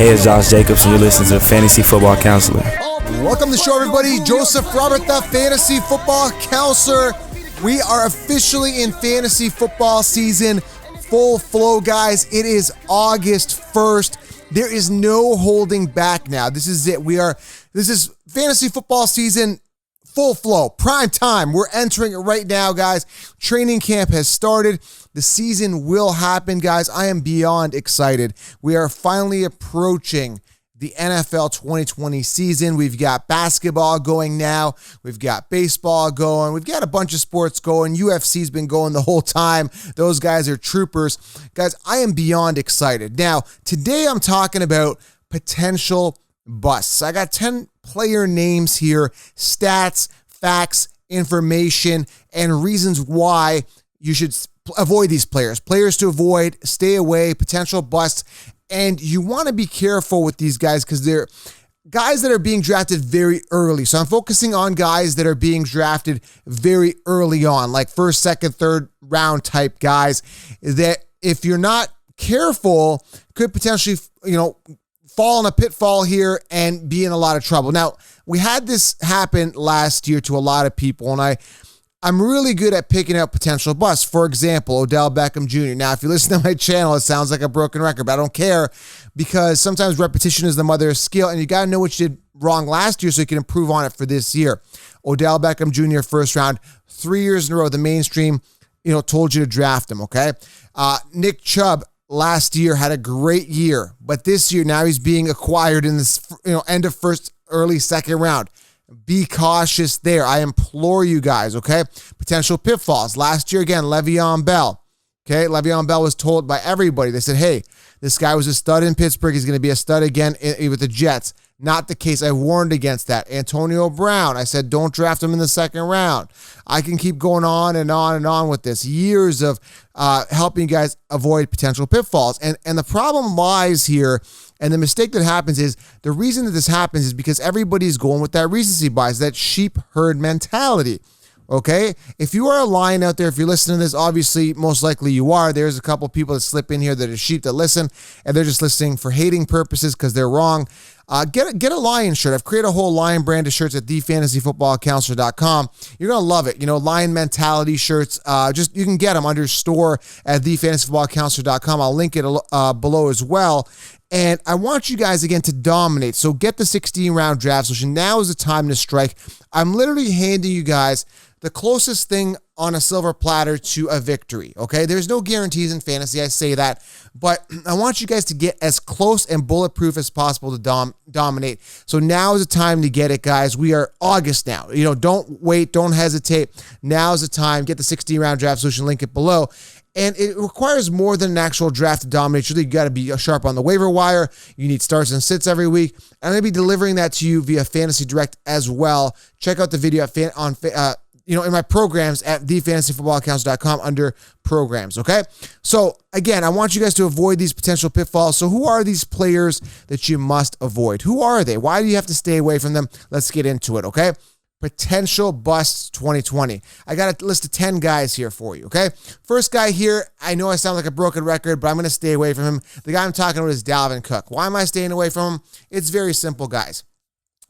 Hey, it's Josh Jacobs, and you're listening to the Fantasy Football Counselor. Welcome to the show, everybody. Joseph Robert, the Fantasy Football Counselor. We are officially in fantasy football season. Full flow, guys. It is August 1st. There is no holding back now. This is it. This is fantasy football season. Full flow, prime time. We're entering it right now, guys. Training camp has started. The season will happen, guys. I am beyond excited. We are finally approaching the NFL 2020 season. We've got basketball going now. We've got baseball going. We've got a bunch of sports going. UFC's been going the whole time. Those guys are troopers. Guys, I am beyond excited. Now, today I'm talking about potential busts. I got 10 player names here, stats, facts, information, and reasons why you should avoid these players. Players to avoid, stay away, potential busts. And you want to be careful with these guys because they're guys that are being drafted very early. So I'm focusing on guys that are being drafted very early on, like first, second, third round type guys that if you're not careful could potentially, fall in a pitfall here and be in a lot of trouble. Now, we had this happen last year to a lot of people, and I'm really good at picking out potential busts. For example, Odell Beckham Jr. Now, if you listen to my channel, it sounds like a broken record, but I don't care because sometimes repetition is the mother of skill, and you got to know what you did wrong last year so you can improve on it for this year. Odell Beckham Jr. first round, 3 years in a row, the mainstream, told you to draft him, okay? Nick Chubb last year had a great year, but this year now he's being acquired in this, end of first, early second round. Be cautious there. I implore you guys, okay? Potential pitfalls. Last year, again, Le'Veon Bell. Okay, Le'Veon Bell was told by everybody. They said, hey, this guy was a stud in Pittsburgh. He's going to be a stud again with the Jets. Not the case. I warned against that. Antonio Brown. I said, don't draft him in the second round. I can keep going on and on and on with this. Years of helping you guys avoid potential pitfalls. And the problem lies here, and the mistake that happens is, the reason that this happens is because everybody's going with that recency bias, that sheep herd mentality. Okay? If you are a lion out there, if you're listening to this, obviously, most likely you are. There's a couple people that slip in here that are sheep that listen, and they're just listening for hating purposes because they're wrong. Get a Lion shirt. I've created a whole Lion brand of shirts at thefantasyfootballcounselor.com. You're going to love it. Lion mentality shirts. You can get them under store at thefantasyfootballcounselor.com. I'll link it below as well. And I want you guys, again, to dominate. So get the 16-round draft solution. Now is the time to strike. I'm literally handing you guys the closest thing on a silver platter to a victory, okay? There's no guarantees in fantasy, I say that, but I want you guys to get as close and bulletproof as possible to dominate. So now is the time to get it, guys. We are August now. Don't wait, don't hesitate. Now is the time. Get the 16-round draft solution, link it below. And it requires more than an actual draft to dominate. You got to be sharp on the waiver wire. You need starts and sits every week. I'm going to be delivering that to you via Fantasy Direct as well. Check out the video in my programs at thefantasyfootballcounselor.com under programs, okay? So, again, I want you guys to avoid these potential pitfalls. So who are these players that you must avoid? Who are they? Why do you have to stay away from them? Let's get into it, okay? Potential busts 2020. I got a list of 10 guys here for you, okay? First guy here, I know I sound like a broken record, but I'm going to stay away from him. The guy I'm talking about is Dalvin Cook. Why am I staying away from him? It's very simple, guys.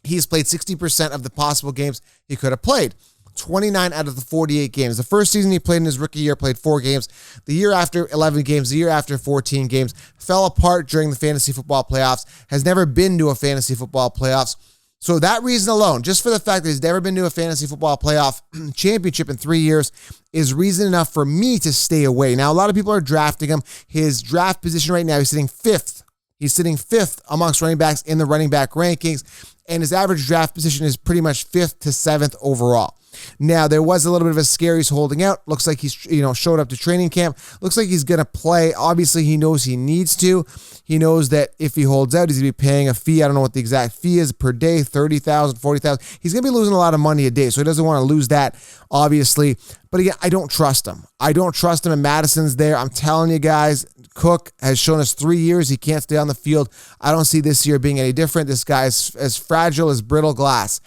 He's played 60% of the possible games he could have played. 29 out of the 48 games. The first season he played in his rookie year, played 4 games. The year after, 11 games. The year after, 14 games. Fell apart during the fantasy football playoffs. Has never been to a fantasy football playoffs. So that reason alone, just for the fact that he's never been to a fantasy football playoff championship in 3 years, is reason enough for me to stay away. Now, a lot of people are drafting him. His draft position right now, he's sitting 5th. He's sitting 5th amongst running backs in the running back rankings, and his average draft position is pretty much 5th to 7th overall. Now, there was a little bit of a scare. He's holding out. Looks like he's, showed up to training camp. Looks like he's going to play. Obviously, he knows he needs to. He knows that if he holds out, he's going to be paying a fee. I don't know what the exact fee is per day, $30,000, $40,000. He's going to be losing a lot of money a day, so he doesn't want to lose that, obviously. But again, I don't trust him. I don't trust him, and Madison's there. I'm telling you guys, Cook has shown us 3 years he can't stay on the field. I don't see this year being any different. This guy is as fragile as brittle glass.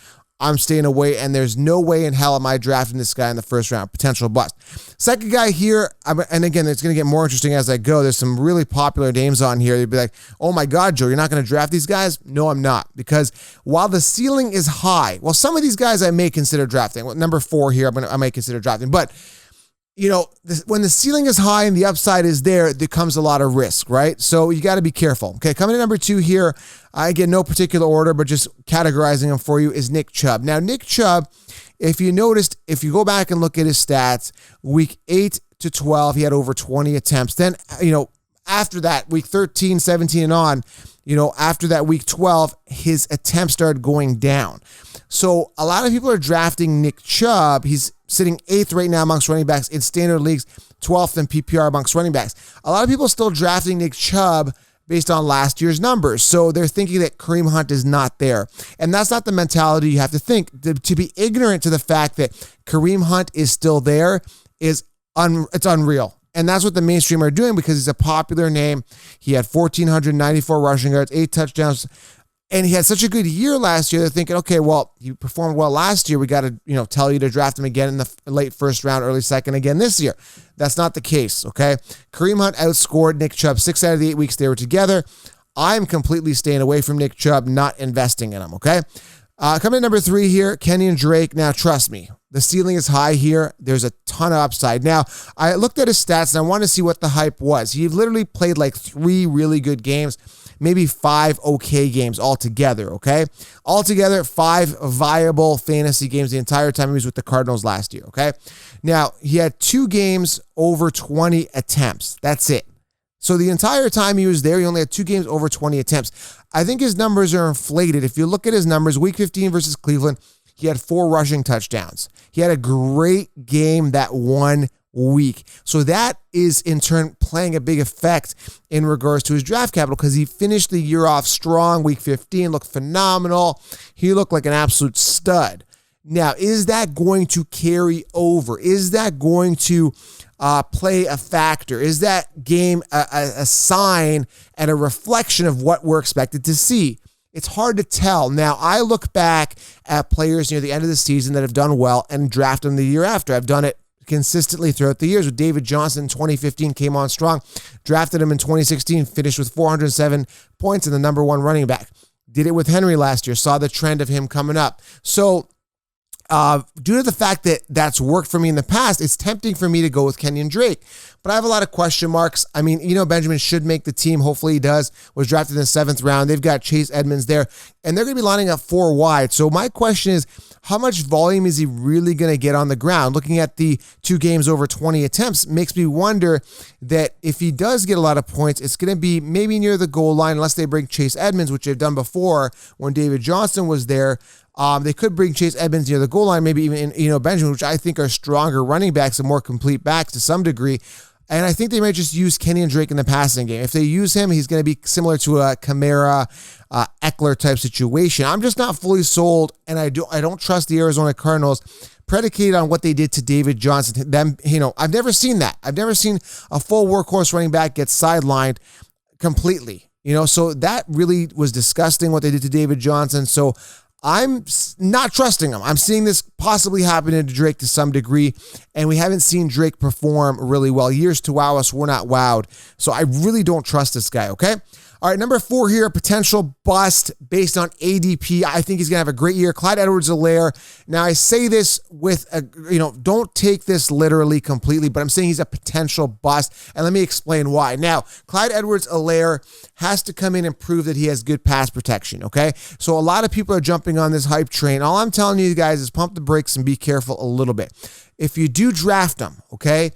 I'm staying away, and there's no way in hell am I drafting this guy in the first round. Potential bust. Second guy here, and again, it's going to get more interesting as I go. There's some really popular names on here. You'd be like, oh my God, Joe, you're not going to draft these guys? No, I'm not. Because while the ceiling is high, well, some of these guys I may consider drafting. Well, number 4 here, I might consider drafting. But, when the ceiling is high and the upside is there comes a lot of risk, right? So you got to be careful. Okay, coming to number 2 here, again, no particular order, but just categorizing them for you, is Nick Chubb. Now, Nick Chubb, if you noticed, if you go back and look at his stats, week 8 to 12, he had over 20 attempts. Then, after that, week 13, 17, and on, after that week 12, his attempts started going down. So a lot of people are drafting Nick Chubb. He's sitting 8th right now amongst running backs in standard leagues, 12th in PPR amongst running backs. A lot of people are still drafting Nick Chubb based on last year's numbers. So they're thinking that Kareem Hunt is not there. And that's not the mentality you have to think. To be ignorant to the fact that Kareem Hunt is still there it's unreal. And that's what the mainstream are doing because he's a popular name. He had 1,494 rushing yards, 8 touchdowns, and he had such a good year last year. They're thinking, okay, well, he performed well last year. We got to, tell you to draft him again in the late first round, early second again this year. That's not the case, okay? Kareem Hunt outscored Nick Chubb 6 out of the 8 weeks they were together. I'm completely staying away from Nick Chubb, not investing in him, okay? Coming to number 3 here, Kendrick Drake. Now, trust me, the ceiling is high here. There's a ton of upside. Now, I looked at his stats, and I wanted to see what the hype was. He literally played like 3 really good games, maybe 5 okay games altogether, okay? Altogether, 5 viable fantasy games the entire time he was with the Cardinals last year, okay? Now, he had 2 games over 20 attempts. That's it. So the entire time he was there, he only had 2 games over 20 attempts. I think his numbers are inflated. If you look at his numbers, week 15 versus Cleveland, he had 4 rushing touchdowns. He had a great game that one week. So that is in turn playing a big effect in regards to his draft capital because he finished the year off strong. Week 15 looked phenomenal. He looked like an absolute stud. Now, is that going to carry over? Is that going to play a factor? Is that game a sign and a reflection of what we're expected to see? It's hard to tell. Now, I look back at players near the end of the season that have done well and draft them the year after. I've done it consistently throughout the years. With David Johnson in 2015 came on strong, drafted him in 2016, finished with 407 points and the number 1 running back. Did it with Henry last year, saw the trend of him coming up. So due to the fact that that's worked for me in the past, it's tempting for me to go with Kendrick Drake. But I have a lot of question marks. I mean, Benjamin should make the team. Hopefully he does. Was drafted in the 7th round. They've got Chase Edmonds there, and they're going to be lining up 4 wide. So my question is, how much volume is he really going to get on the ground? Looking at the 2 games over 20 attempts makes me wonder that if he does get a lot of points, it's going to be maybe near the goal line, unless they bring Chase Edmonds, which they've done before when David Johnson was there. They could bring Chase Edmonds near the goal line, maybe even Benjamin, which I think are stronger running backs and more complete backs to some degree. And I think they might just use Kendrick Drake in the passing game. If they use him, he's going to be similar to a Kamara, Eckler type situation. I'm just not fully sold, and I don't trust the Arizona Cardinals predicated on what they did to David Johnson. I've never seen that. I've never seen a full workhorse running back get sidelined completely. So that really was disgusting what they did to David Johnson. So I'm not trusting him. I'm seeing this possibly happen to Drake to some degree, and we haven't seen Drake perform really well. Years to wow us, we're not wowed. So I really don't trust this guy, okay? All right, number 4 here, potential bust based on ADP. I think he's going to have a great year. Clyde Edwards-Helaire. Now, I say this with, don't take this literally completely, but I'm saying he's a potential bust, and let me explain why. Now, Clyde Edwards-Helaire has to come in and prove that he has good pass protection, okay? So a lot of people are jumping on this hype train. All I'm telling you guys is pump the brakes and be careful a little bit. If you do draft him, okay,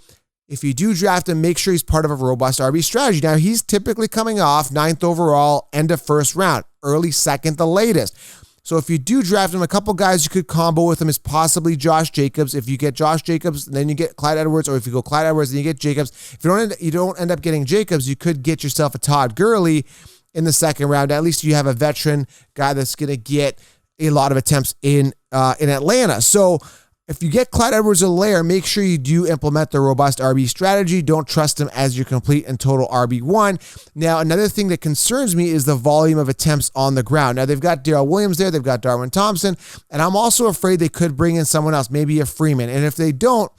if you do draft him, make sure he's part of a robust RB strategy. Now, he's typically coming off 9th overall, end of 1st round, early 2nd, the latest. So if you do draft him, a couple guys you could combo with him is possibly Josh Jacobs. If you get Josh Jacobs, then you get Clyde Edwards, or if you go Clyde Edwards, then you get Jacobs. If you don't end up getting Jacobs, you could get yourself a Todd Gurley in the 2nd round. At least you have a veteran guy that's going to get a lot of attempts in Atlanta. So if you get Clyde Edwards-Helaire, make sure you do implement the robust RB strategy. Don't trust him as your complete and total RB1. Now, another thing that concerns me is the volume of attempts on the ground. Now, they've got Darrell Williams there. They've got Darwin Thompson. And I'm also afraid they could bring in someone else, maybe a Freeman. And if they don't,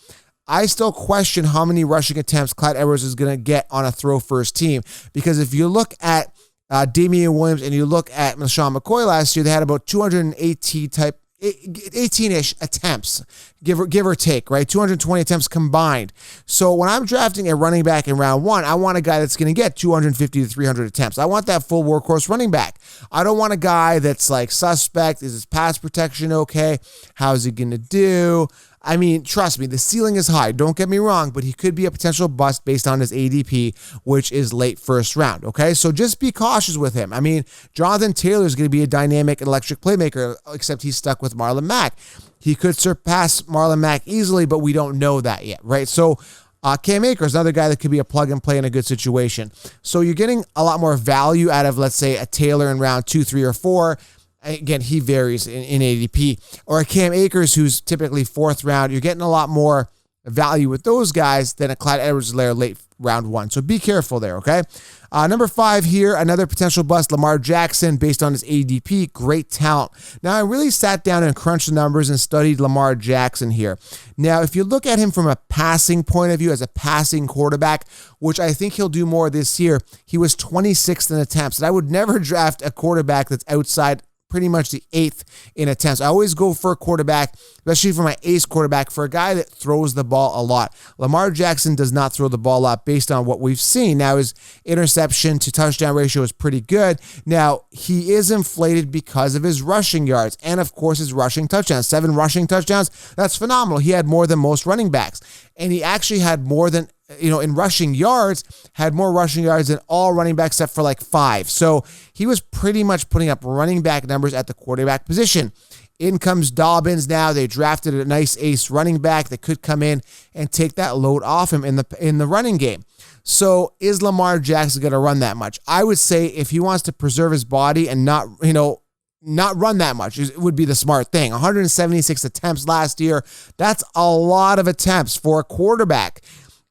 I still question how many rushing attempts Clyde Edwards is going to get on a throw-first team. Because if you look at Damian Williams and you look at LaShawn McCoy last year, they had about 18-ish attempts, give or take, right? 220 attempts combined. So when I'm drafting a running back in round 1, I want a guy that's going to get 250 to 300 attempts. I want that full workhorse running back. I don't want a guy that's like suspect. Is his pass protection okay? How's he going to do? I mean, trust me, the ceiling is high. Don't get me wrong, but he could be a potential bust based on his ADP, which is late first round, okay? So just be cautious with him. I mean, Jonathan Taylor is going to be a dynamic electric playmaker, except he's stuck with Marlon Mack. He could surpass Marlon Mack easily, but we don't know that yet, right? So Cam Akers, another guy that could be a plug and play in a good situation. So you're getting a lot more value out of, let's say, a Taylor in round 2, 3, or 4. Again, he varies in ADP. Or a Cam Akers, who's typically 4th round. You're getting a lot more value with those guys than a Clyde Edwards-Helaire late round 1. So be careful there, okay? Number 5 here, another potential bust, Lamar Jackson, based on his ADP. Great talent. Now, I really sat down and crunched the numbers and studied Lamar Jackson here. Now, if you look at him from a passing point of view, as a passing quarterback, which I think he'll do more this year, he was 26th in attempts. And I would never draft a quarterback that's outside pretty much the 8th in attempts. I always go for a quarterback, especially for my ace quarterback, for a guy that throws the ball a lot. Lamar Jackson does not throw the ball a lot based on what we've seen. Now, his interception to touchdown ratio is pretty good. Now, he is inflated because of his rushing yards and, of course, his rushing touchdowns. 7 rushing touchdowns, that's phenomenal. He had more than most running backs. And he actually had more than, in rushing yards, had more rushing yards than all running backs except for like 5. So he was pretty much putting up running back numbers at the quarterback position. In comes Dobbins now. They drafted a nice ace running back that could come in and take that load off him in the running game. So is Lamar Jackson going to run that much? I would say if he wants to preserve his body and not run that much, it would be the smart thing. 176 attempts last year. That's a lot of attempts for a quarterback.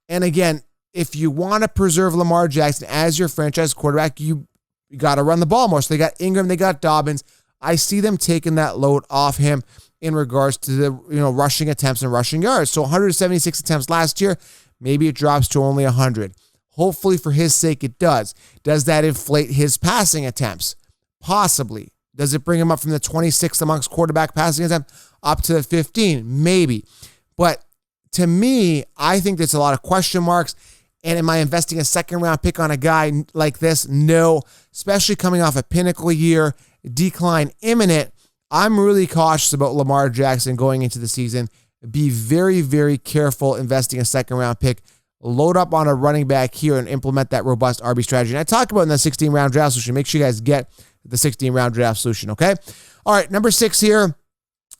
And again, if you want to preserve Lamar Jackson as your franchise quarterback, you got to run the ball more. So they got Ingram, they got Dobbins. I see them taking that load off him in regards to the rushing attempts and rushing yards. So 176 attempts last year, maybe it drops to only 100. Hopefully for his sake it does. Does that inflate his passing attempts? Possibly. Does it bring him up from the 26th amongst quarterback passing attempts up to the 15? Maybe. But to me, I think there's a lot of question marks. And am I investing a second-round pick on a guy like this? No. Especially coming off a pinnacle year, decline imminent. I'm really cautious about Lamar Jackson going into the season. Be very, very careful investing a second-round pick. Load up on a running back here and implement that robust RB strategy. And I talk about in the 16-round draft solution. Make sure you guys get the 16-round draft solution, okay? All right, number 6 here.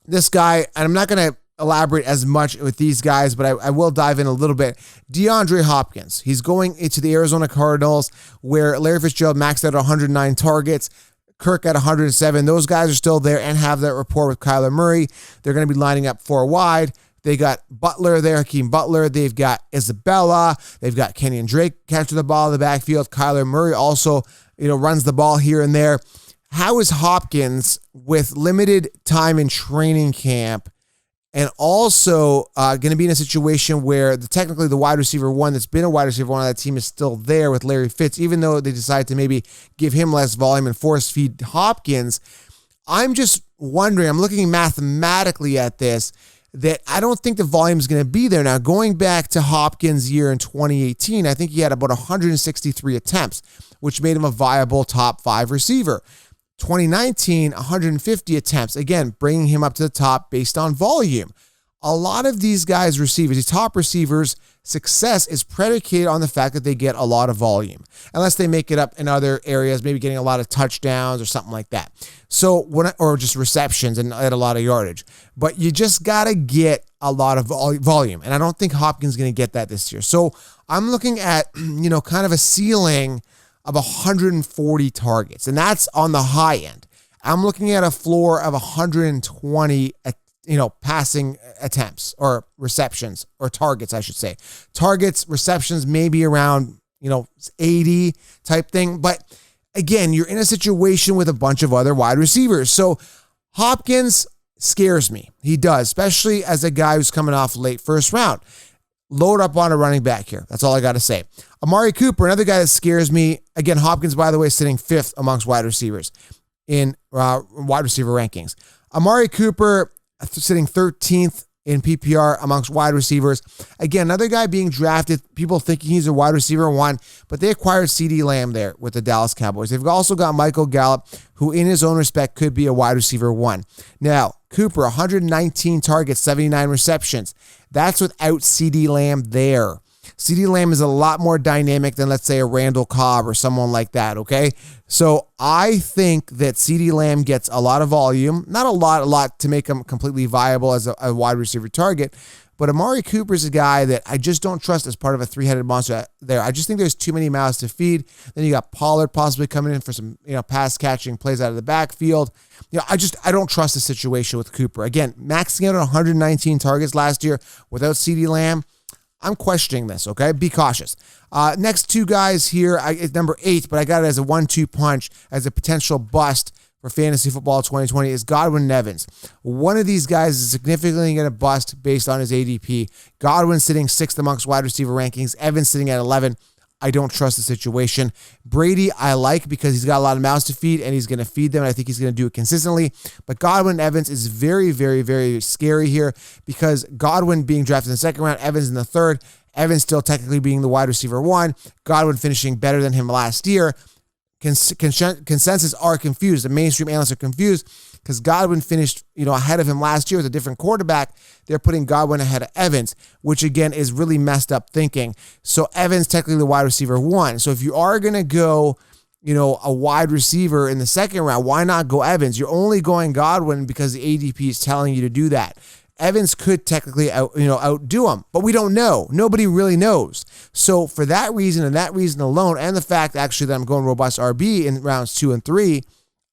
This guy, and I'm not going to elaborate as much with these guys, but I will dive in a little bit. DeAndre Hopkins. He's going into the Arizona Cardinals, where Larry Fitzgerald maxed out 109 targets. Kirk at 107. Those guys are still there and have that rapport with Kyler Murray. They're going to be lining up 4 wide. They got Butler there, Hakeem Butler. They've got Isabella. They've got Kendrick Drake catching the ball in the backfield. Kyler Murray also, runs the ball here and there. How is Hopkins, with limited time in training camp, and also going to be in a situation where technically the wide receiver 1 that's been a wide receiver 1 on that team is still there with Larry Fitz, even though they decided to maybe give him less volume and force feed Hopkins? I'm just wondering, I'm looking mathematically at this, that I don't think the volume is going to be there. Now, going back to Hopkins' year in 2018, I think he had about 163 attempts, which made him a viable top 5 receiver. 2019, 150 attempts, again, bringing him up to the top based on volume. A lot of these guys, receivers, these top receivers, success is predicated on the fact that they get a lot of volume, unless they make it up in other areas, maybe getting a lot of touchdowns or something like that. So, or just receptions and at a lot of yardage. But you just got to get a lot of volume, and I don't think Hopkins is going to get that this year. So I'm looking at, kind of a ceiling of 140 targets, and that's on the high end. I'm looking at a floor of 120 passing attempts or receptions or targets, I should say. Targets, receptions, maybe around, 80 type thing. But again, you're in a situation with a bunch of other wide receivers. So Hopkins scares me. He does, especially as a guy who's coming off late first round. Load up on a running back here. That's all I got to say. Amari Cooper, another guy that scares me. Again, Hopkins, by the way, sitting 5th amongst wide receivers in wide receiver rankings. Amari Cooper sitting 13th in PPR amongst wide receivers. Again, another guy being drafted, people thinking he's a wide receiver 1, but they acquired CeeDee Lamb there with the Dallas Cowboys. They've also got Michael Gallup, who in his own respect could be a wide receiver 1. Now, Cooper, 119 targets, 79 receptions. That's without CeeDee Lamb there. CeeDee Lamb is a lot more dynamic than, let's say, a Randall Cobb or someone like that, okay? So I think that CeeDee Lamb gets a lot of volume, not a lot to make him completely viable as a wide receiver target, but Amari Cooper is a guy that I just don't trust as part of a three-headed monster there. I just think there's too many mouths to feed. Then you got Pollard possibly coming in for some, pass catching plays out of the backfield. I don't trust the situation with Cooper. Again, maxing out at 119 targets last year without CeeDee Lamb. I'm questioning this, okay? Be cautious. Next two guys here, it's number 8, but I got it as a 1-2 punch as a potential bust for fantasy football 2020 is Godwin and Evans. One of these guys is significantly going to bust based on his ADP. Godwin sitting 6th amongst wide receiver rankings. Evans sitting at 11. I don't trust the situation. Brady, I like because he's got a lot of mouths to feed and he's going to feed them. And I think he's going to do it consistently. But Godwin and Evans is very, very, very scary here because Godwin being drafted in the 2nd round, Evans in the 3rd, Evans still technically being the wide receiver 1, Godwin finishing better than him last year. Consensus are confused. The mainstream analysts are confused because Godwin finished, ahead of him last year with a different quarterback. They're putting Godwin ahead of Evans, which again is really messed up thinking. So Evans technically the wide receiver 1. So if you are going to go, a wide receiver in the 2nd round, why not go Evans? You're only going Godwin because the ADP is telling you to do that. Evans could technically outdo him, but we don't know. Nobody really knows. So for that reason and that reason alone, and the fact actually that I'm going robust RB in rounds 2 and 3,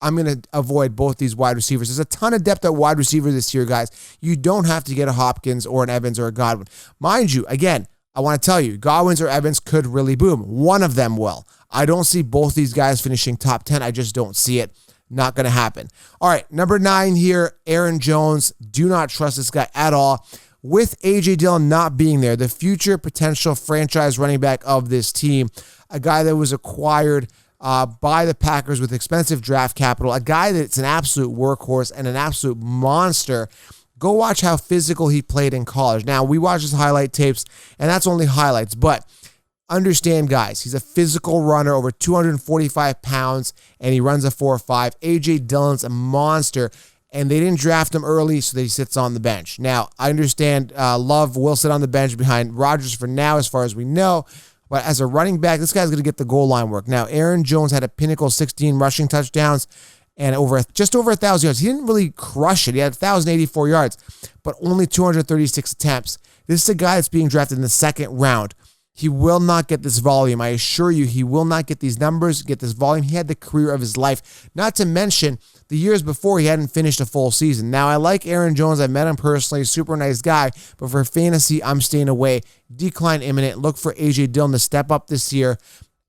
I'm going to avoid both these wide receivers. There's a ton of depth at wide receiver this year, guys. You don't have to get a Hopkins or an Evans or a Godwin. Mind you, again, I want to tell you, Godwin's or Evans could really boom. One of them will. I don't see both these guys finishing top 10. I just don't see it. Not going to happen. All right, number 9 here, Aaron Jones. Do not trust this guy at all. With A.J. Dillon not being there, the future potential franchise running back of this team, a guy that was acquired by the Packers with expensive draft capital, a guy that's an absolute workhorse and an absolute monster. Go watch how physical he played in college. Now, we watch his highlight tapes, and that's only highlights, but understand, guys, he's a physical runner, over 245 pounds, and he runs a 4.5. A.J. Dillon's a monster, and they didn't draft him early, so that he sits on the bench. Now, I understand Love will sit on the bench behind Rodgers for now, as far as we know, but as a running back, this guy's going to get the goal line work. Now, Aaron Jones had a pinnacle 16 rushing touchdowns and just over 1,000 yards. He didn't really crush it. He had 1,084 yards, but only 236 attempts. This is a guy that's being drafted in the 2nd round. He will not get this volume. I assure you, he will not get these numbers, get this volume. He had the career of his life. Not to mention, the years before, he hadn't finished a full season. Now, I like Aaron Jones. I met him personally. Super nice guy. But for fantasy, I'm staying away. Decline imminent. Look for A.J. Dillon to step up this year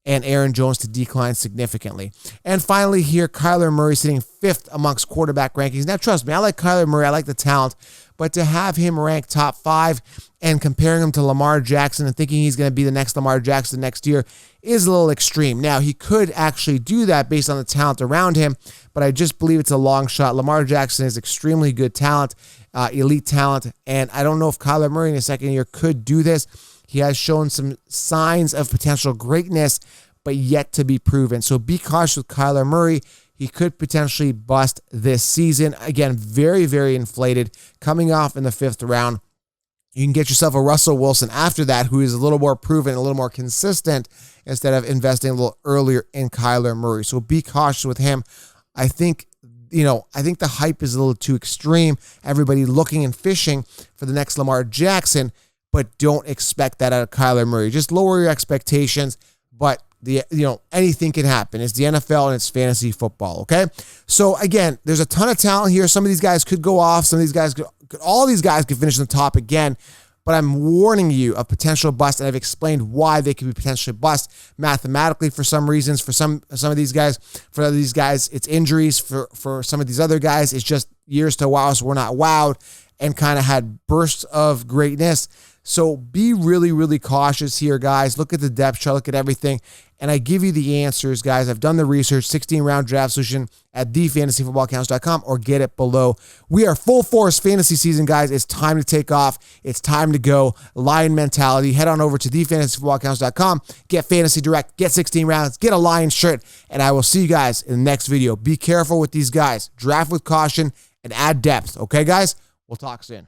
and Aaron Jones to decline significantly. And finally here, Kyler Murray sitting 5th amongst quarterback rankings. Now, trust me, I like Kyler Murray. I like the talent. But to have him ranked top 5 and comparing him to Lamar Jackson and thinking he's going to be the next Lamar Jackson next year is a little extreme. Now, he could actually do that based on the talent around him, but I just believe it's a long shot. Lamar Jackson is extremely good talent, elite talent, and I don't know if Kyler Murray in his 2nd year could do this. He has shown some signs of potential greatness, but yet to be proven. So be cautious with Kyler Murray. He could potentially bust this season. Again, very, very inflated. Coming off in the 5th round. You can get yourself a Russell Wilson after that, who is a little more proven, a little more consistent, instead of investing a little earlier in Kyler Murray. So be cautious with him. I think the hype is a little too extreme. Everybody looking and fishing for the next Lamar Jackson, but don't expect that out of Kyler Murray. Just lower your expectations, but anything can happen. It's the NFL and it's fantasy football, okay? So again, there's a ton of talent here. Some of these guys could go off. Some of these guys all these guys could finish in the top again. But I'm warning you of potential bust, and I've explained why they could be potentially bust mathematically for some reasons. For some of these guys, it's injuries. For some of these other guys, it's just years to wow, so we're not wowed and kind of had bursts of greatness. So be really, really cautious here, guys. Look at the depth chart, look at everything, and I give you the answers, guys. I've done the research, 16-round draft solution at thefantasyfootballcounts.com, or get it below. We are full force fantasy season, guys. It's time to take off. It's time to go. Lion mentality. Head on over to thefantasyfootballcounts.com. Get fantasy direct. Get 16 rounds. Get a Lion shirt, and I will see you guys in the next video. Be careful with these guys. Draft with caution and add depth. Okay, guys? We'll talk soon.